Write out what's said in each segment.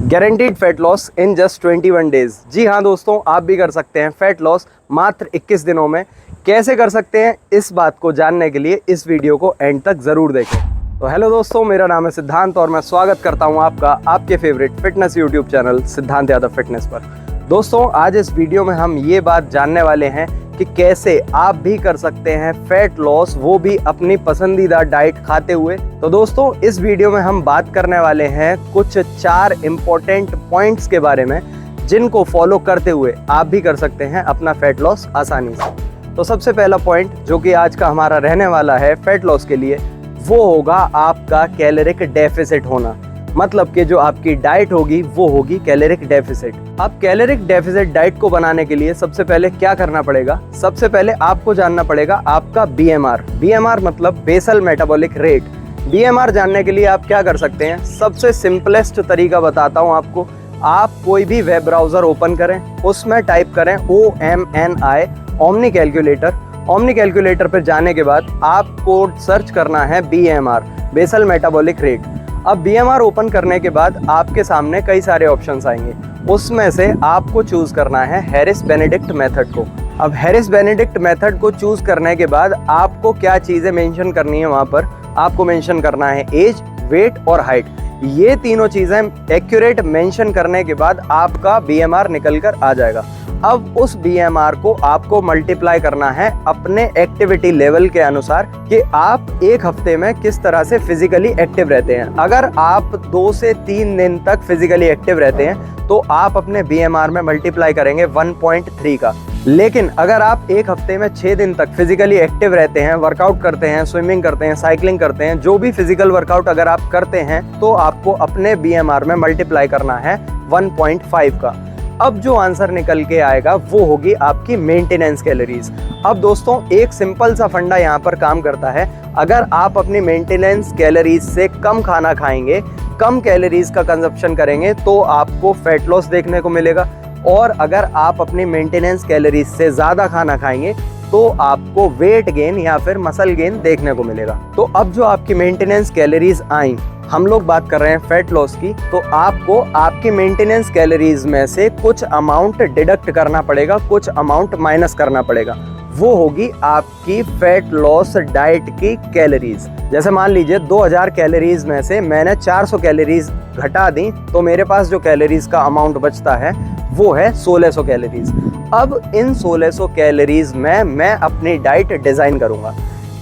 Guaranteed fat loss in just 21 days. जी हाँ दोस्तों, आप भी कर सकते हैं फैट लॉस मात्र 21 दिनों में। कैसे कर सकते हैं, इस बात को जानने के लिए इस वीडियो को एंड तक ज़रूर देखें। तो हेलो दोस्तों, मेरा नाम है सिद्धांत और मैं स्वागत करता हूँ आपका आपके फेवरेट फिटनेस यूट्यूब चैनल सिद्धांत यादव फिटनेस पर। दोस्तों, आज इस वीडियो में हम ये बात जानने वाले हैं कि कैसे आप भी कर सकते हैं फैट लॉस, वो भी अपनी पसंदीदा डाइट खाते हुए। तो दोस्तों, इस वीडियो में हम बात करने वाले हैं कुछ 4 इम्पोर्टेंट पॉइंट्स के बारे में, जिनको फॉलो करते हुए आप भी कर सकते हैं अपना फैट लॉस आसानी से। तो सबसे पहला पॉइंट जो कि आज का हमारा रहने वाला है फैट लॉस के लिए, वो होगा आपका कैलोरिक डेफिसिट होना। मतलब कि जो आपकी डाइट होगी वो होगी कैलोरिक डेफिसिट। अब कैलोरिक डेफिसिट डाइट को बनाने के लिए सबसे पहले क्या करना पड़ेगा? सबसे पहले आपको जानना पड़ेगा आपका BMR। BMR मतलब बेसल मेटाबॉलिक रेट। BMR जानने के लिए आप क्या कर सकते हैं? सबसे सिंपलेस्ट तरीका बताता हूं आपको। आप कोई भी वेब ब्राउजर ओपन करें, उसमें टाइप करें OMNI, omni calculator. Omni calculator पर जाने के बाद आपको सर्च करना है BMR, बेसल मेटाबॉलिक रेट। अब BMR ओपन करने के बाद आपके सामने कई सारे ऑप्शंस आएंगे, उसमें से आपको चूज करना है हैरिस बेनेडिक्ट मेथड को। अब हैरिस बेनेडिक्ट मेथड को चूज करने के बाद आपको क्या चीज़ें मेंशन करनी है? वहाँ पर आपको मेंशन करना है एज, वेट और हाइट। ये तीनों चीज़ें एक्यूरेट मेंशन करने के बाद आपका BMR निकल कर आ जाएगा। अब उस BMR को आपको मल्टीप्लाई करना है अपने एक्टिविटी लेवल के अनुसार कि आप एक हफ्ते में किस तरह से फिजिकली एक्टिव रहते हैं। अगर आप 2 से 3 दिन तक फिजिकली एक्टिव रहते हैं तो आप अपने BMR में मल्टीप्लाई करेंगे 1.3 का। लेकिन अगर आप एक हफ्ते में 6 दिन तक फिजिकली एक्टिव रहते हैं, वर्कआउट करते हैं, स्विमिंग करते हैं, साइकिलिंग करते हैं, जो भी फिजिकल वर्कआउट अगर आप करते हैं, तो आपको अपने BMR में मल्टीप्लाई करना है 1.5 का। अब जो आंसर निकल के आएगा वो होगी आपकी मेंटेनेंस कैलोरीज। अब दोस्तों, एक सिंपल सा फंडा यहाँ पर काम करता है। अगर आप अपनी मेंटेनेंस कैलोरीज से कम खाना खाएंगे, कम कैलोरीज का कंजप्शन करेंगे, तो आपको फैट लॉस देखने को मिलेगा। और अगर आप अपनी मेंटेनेंस कैलोरीज से ज़्यादा खाना खाएंगे तो आपको वेट गेन या फिर मसल गेन देखने को मिलेगा। तो अब जो आपकी मेंटेनेंस कैलोरीज आई, हम लोग बात कर रहे हैं फैट लॉस की, तो आपको आपकी मेंटेनेंस कैलोरीज में से कुछ अमाउंट डिडक्ट करना पड़ेगा, कुछ अमाउंट माइनस करना पड़ेगा। वो होगी आपकी फैट लॉस डाइट की कैलोरीज। जैसे मान लीजिए 2000 कैलोरीज में से मैंने 400 कैलोरीज घटा दी, तो मेरे पास जो कैलोरीज का अमाउंट बचता है वो है 1600 कैलोरीज। अब इन 1600 कैलोरीज में मैं अपनी डाइट डिज़ाइन करूँगा।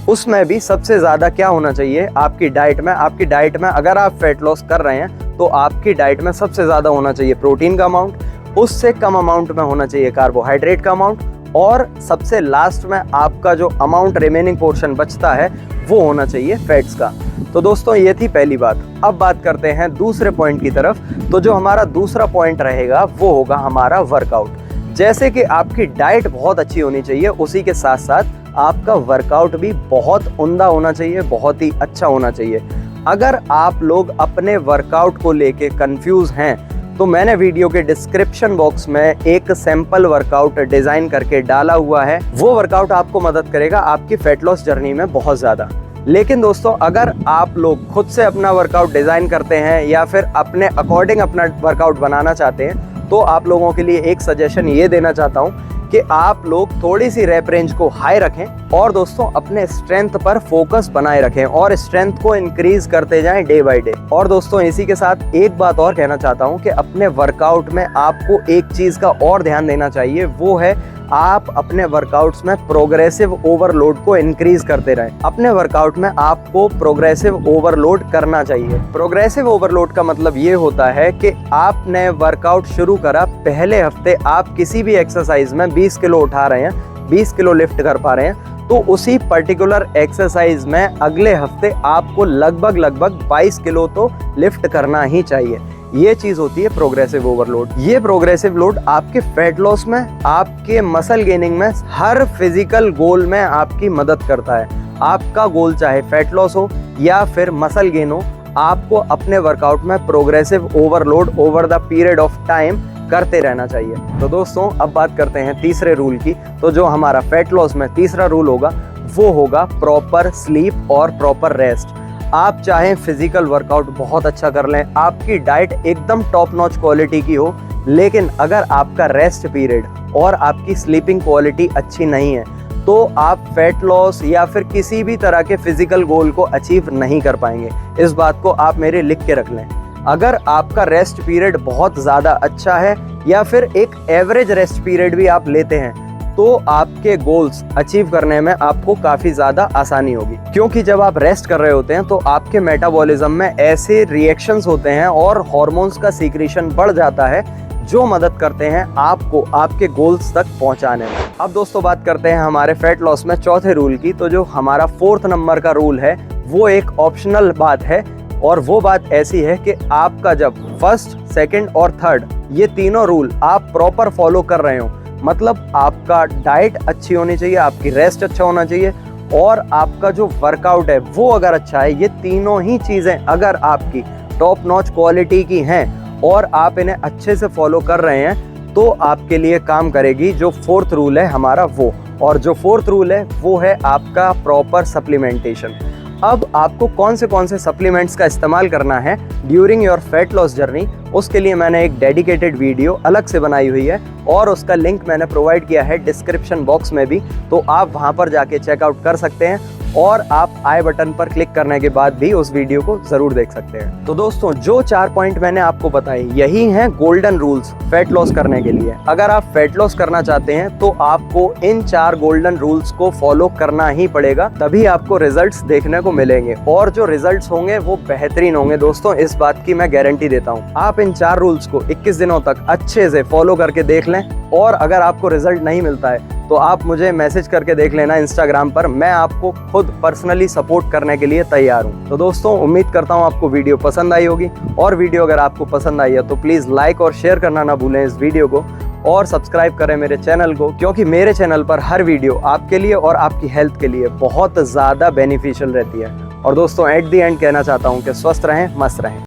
उसमें भी सबसे ज़्यादा क्या होना चाहिए आपकी डाइट में? आपकी डाइट में अगर आप फैट लॉस कर रहे हैं तो आपकी डाइट में सबसे ज़्यादा होना चाहिए प्रोटीन का अमाउंट, उससे कम अमाउंट में होना चाहिए कार्बोहाइड्रेट का अमाउंट, और सबसे लास्ट में आपका जो अमाउंट रिमेनिंग पोर्शन बचता है वो होना चाहिए फैट्स का। तो दोस्तों, ये थी पहली बात। अब बात करते हैं दूसरे पॉइंट की तरफ। तो जो हमारा दूसरा पॉइंट रहेगा वो होगा हमारा वर्कआउट। जैसे कि आपकी डाइट बहुत अच्छी होनी चाहिए, उसी के साथ साथ आपका वर्कआउट भी बहुत उम्दा होना चाहिए, बहुत ही अच्छा होना चाहिए। अगर आप लोग अपने वर्कआउट को लेके कंफ्यूज हैं तो मैंने वीडियो के डिस्क्रिप्शन बॉक्स में एक सैंपल वर्कआउट डिज़ाइन करके डाला हुआ है। वो वर्कआउट आपको मदद करेगा आपकी फैट लॉस जर्नी में बहुत ज़्यादा। लेकिन दोस्तों, अगर आप लोग खुद से अपना वर्कआउट डिज़ाइन करते हैं या फिर अपने अकॉर्डिंग अपना वर्कआउट बनाना चाहते हैं, तो आप लोगों के लिए एक सजेशन ये देना चाहता हूँ कि आप लोग थोड़ी सी रैप रेंज को हाई रखें और दोस्तों अपने स्ट्रेंथ पर फोकस बनाए रखें और स्ट्रेंथ को इंक्रीज करते जाएं डे बाय डे। और दोस्तों, इसी के साथ एक बात और कहना चाहता हूं कि अपने वर्कआउट में आपको एक चीज़ का और ध्यान देना चाहिए, वो है आप अपने वर्कआउट्स में प्रोग्रेसिव ओवरलोड को इंक्रीज करते रहें। अपने वर्कआउट में आपको प्रोग्रेसिव ओवरलोड करना चाहिए। प्रोग्रेसिव ओवरलोड का मतलब ये होता है कि आपने वर्कआउट शुरू करा, पहले हफ्ते आप किसी भी एक्सरसाइज में 20 किलो उठा रहे हैं, 20 किलो लिफ्ट कर पा रहे हैं, तो उसी पर्टिकुलर एक्सरसाइज में अगले हफ्ते आपको लगभग 22 किलो तो लिफ्ट करना ही चाहिए। ये चीज़ होती है प्रोग्रेसिव ओवरलोड। ये प्रोग्रेसिव लोड आपके फैट लॉस में, आपके मसल गेनिंग में, हर फिजिकल गोल में आपकी मदद करता है। आपका गोल चाहे फैट लॉस हो या फिर मसल गेन हो, आपको अपने वर्कआउट में progressive overload over the period of time करते रहना चाहिए। तो दोस्तों, अब बात करते हैं तीसरे रूल की। तो जो हमारा फैट लॉस में तीसरा रूल होगा वो होगा प्रॉपर स्लीप और प्रॉपर रेस्ट। आप चाहें फिजिकल वर्कआउट बहुत अच्छा कर लें, आपकी डाइट एकदम टॉप नॉच क्वालिटी की हो, लेकिन अगर आपका रेस्ट पीरियड और आपकी स्लीपिंग क्वालिटी अच्छी नहीं है तो आप फैट लॉस या फिर किसी भी तरह के फिजिकल गोल को अचीव नहीं कर पाएंगे। इस बात को आप मेरे लिख के रख लें। अगर आपका रेस्ट पीरियड बहुत ज़्यादा अच्छा है या फिर एक एवरेज रेस्ट पीरियड भी आप लेते हैं तो आपके गोल्स अचीव करने में आपको काफ़ी ज़्यादा आसानी होगी, क्योंकि जब आप रेस्ट कर रहे होते हैं तो आपके मेटाबॉलिज्म में ऐसे रिएक्शंस होते हैं और हॉर्मोन्स का सीक्रेशन बढ़ जाता है जो मदद करते हैं आपको आपके गोल्स तक पहुंचाने में। अब दोस्तों बात करते हैं हमारे फैट लॉस में चौथे रूल की। तो जो हमारा 4th नंबर का रूल है वो एक ऑप्शनल बात है, और वो बात ऐसी है कि आपका जब 1st, 2nd और 3rd ये तीनों रूल आप प्रॉपर फॉलो कर रहे हो, मतलब आपका डाइट अच्छी होनी चाहिए, आपकी रेस्ट अच्छा होना चाहिए और आपका जो वर्कआउट है वो अगर अच्छा है, ये तीनों ही चीज़ें अगर आपकी टॉप नॉच क्वालिटी की हैं और आप इन्हें अच्छे से फॉलो कर रहे हैं तो आपके लिए काम करेगी जो 4th रूल है हमारा वो। और जो 4th रूल है वो है आपका प्रॉपर सप्लीमेंटेशन। अब आपको कौन से सप्लीमेंट्स का इस्तेमाल करना है during your fat loss journey, उसके लिए मैंने एक डेडिकेटेड वीडियो अलग से बनाई हुई है और उसका लिंक मैंने प्रोवाइड किया है डिस्क्रिप्शन बॉक्स में भी, तो आप वहां पर जाके चेकआउट कर सकते हैं और आप आई बटन पर क्लिक करने के बाद भी उस वीडियो को जरूर देख सकते हैं। तो दोस्तों जो 4 पॉइंट मैंने आपको बताए यही हैं गोल्डन रूल्स फैट लॉस करने के लिए। अगर आप फैट लॉस करना चाहते हैं तो आपको इन 4 गोल्डन रूल्स को फॉलो करना ही पड़ेगा, तभी आपको रिजल्ट्स देखने को मिलेंगे और जो रिजल्ट्स होंगे वो बेहतरीन होंगे दोस्तों, इस बात की मैं गारंटी देता हूँ। आप इन 4 रूल्स को 21 दिनों तक अच्छे से फॉलो करके देख लें और अगर आपको रिजल्ट नहीं मिलता है तो आप मुझे मैसेज करके देख लेना इंस्टाग्राम पर, मैं आपको खुद पर्सनली सपोर्ट करने के लिए तैयार हूं। तो दोस्तों उम्मीद करता हूं आपको वीडियो पसंद आई होगी, और वीडियो अगर आपको पसंद आई है तो प्लीज़ लाइक और शेयर करना ना भूलें इस वीडियो को, और सब्सक्राइब करें मेरे चैनल को, क्योंकि मेरे चैनल पर हर वीडियो आपके लिए और आपकी हेल्थ के लिए बहुत ज़्यादा बेनिफिशियल रहती है। और दोस्तों एट द एंड कहना चाहता हूँ कि स्वस्थ रहें, मस्त रहें।